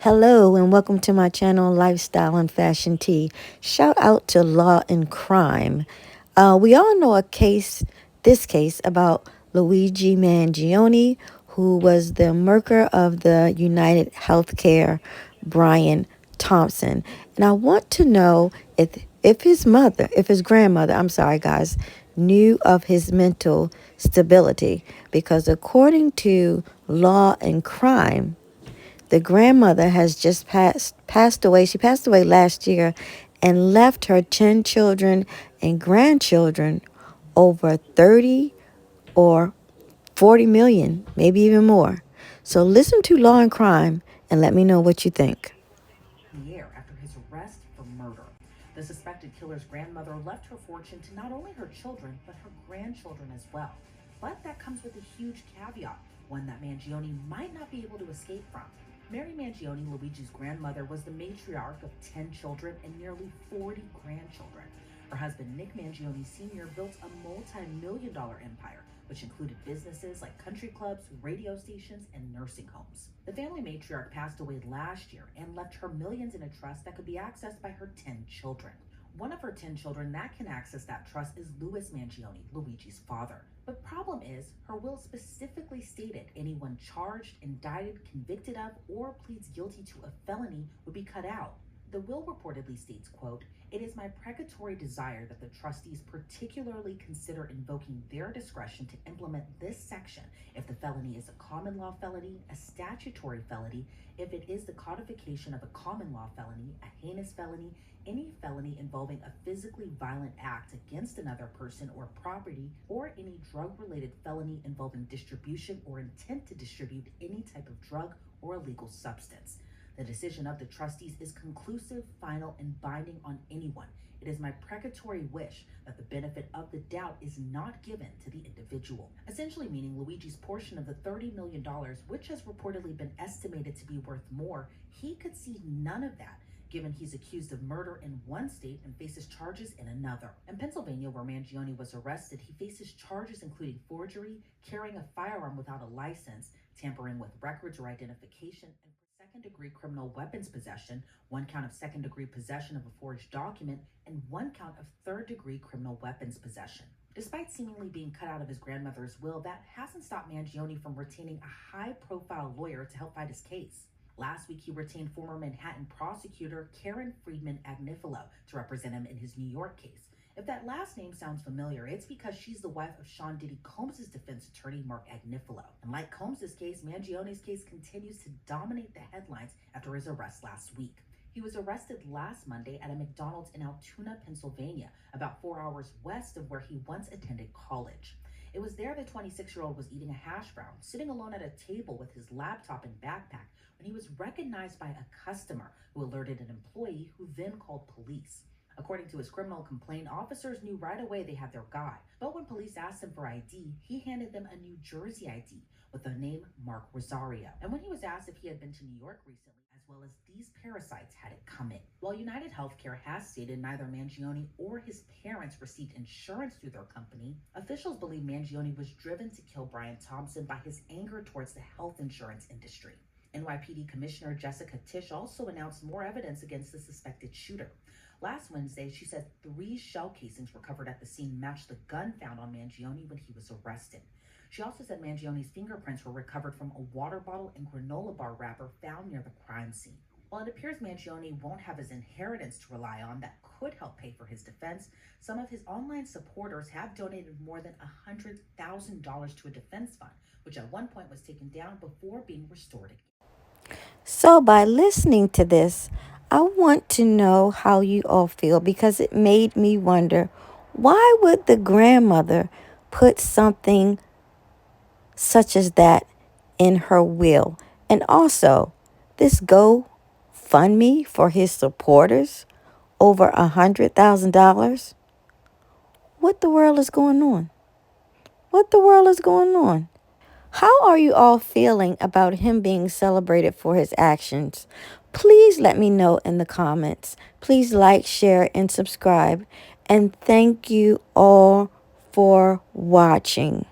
Hello and welcome to my channel, Lifestyle and Fashion Tea. Shout out to Law and Crime. We all know this case about Luigi Mangione, who was the murderer of the United Healthcare, Brian Thompson. And I want to know if his grandmother, I'm sorry guys, knew of his mental stability. Because according to Law and Crime, the grandmother has just passed away. She passed away last year and left her 10 children and grandchildren over 30 or 40 million, maybe even more. So listen to Law and Crime and let me know what you think. The air after his arrest for murder. The suspected killer's grandmother left her fortune to not only her children, but her grandchildren as well. But that comes with a huge caveat, one that Mangione might not be able to escape from. Mary Mangione, Luigi's grandmother, was the matriarch of 10 children and nearly 40 grandchildren. Her husband, Nick Mangione Sr., built a multi-million-dollar empire, which included businesses like country clubs, radio stations, and nursing homes. The family matriarch passed away last year and left her millions in a trust that could be accessed by her 10 children. One of her 10 children that can access that trust is Louis Mangione, Luigi's father. But problem is, her will specifically stated anyone charged, indicted, convicted of, or pleads guilty to a felony would be cut out. The will reportedly states, quote, "It is my precatory desire that the trustees particularly consider invoking their discretion to implement this section if the felony is a common law felony, a statutory felony, if it is the codification of a common law felony, a heinous felony, any felony involving a physically violent act against another person or property, or any drug-related felony involving distribution or intent to distribute any type of drug or illegal substance. The decision of the trustees is conclusive, final, and binding on anyone. It is my precatory wish that the benefit of the doubt is not given to the individual." Essentially meaning Luigi's portion of the $30 million, which has reportedly been estimated to be worth more, he could see none of that, given he's accused of murder in one state and faces charges in another. In Pennsylvania, where Mangione was arrested, he faces charges including forgery, carrying a firearm without a license, tampering with records or identification, and second-degree criminal weapons possession, one count of second-degree possession of a forged document, and one count of third-degree criminal weapons possession. Despite seemingly being cut out of his grandmother's will, that hasn't stopped Mangione from retaining a high-profile lawyer to help fight his case. Last week, he retained former Manhattan prosecutor Karen Friedman Agnifilo to represent him in his New York case. If that last name sounds familiar, it's because she's the wife of Sean Diddy Combs' defense attorney, Mark Agnifilo. And like Combs' case, Mangione's case continues to dominate the headlines after his arrest last week. He was arrested last Monday at a McDonald's in Altoona, Pennsylvania, about 4 hours west of where he once attended college. It was there the 26-year-old was eating a hash brown, sitting alone at a table with his laptop and backpack, when he was recognized by a customer who alerted an employee who then called police. According to his criminal complaint, officers knew right away they had their guy. But when police asked him for ID, he handed them a New Jersey ID with the name Mark Rosario. And when he was asked if he had been to New York recently, as well as these parasites had it coming. While United Healthcare has stated neither Mangione or his parents received insurance through their company, officials believe Mangione was driven to kill Brian Thompson by his anger towards the health insurance industry. NYPD Commissioner Jessica Tisch also announced more evidence against the suspected shooter. Last Wednesday, she said 3 shell casings recovered at the scene matched the gun found on Mangione when he was arrested. She also said Mangione's fingerprints were recovered from a water bottle and granola bar wrapper found near the crime scene. While it appears Mangione won't have his inheritance to rely on that could help pay for his defense, some of his online supporters have donated more than $100,000 to a defense fund, which at one point was taken down before being restored again. So, by listening to this, I want to know how you all feel because it made me wonder, why would the grandmother put something such as that in her will? And also, this GoFundMe for his supporters, over $100,000. What the world is going on? What the world is going on? How are you all feeling about him being celebrated for his actions? Please let me know in the comments. Please like, share, and subscribe. And thank you all for watching.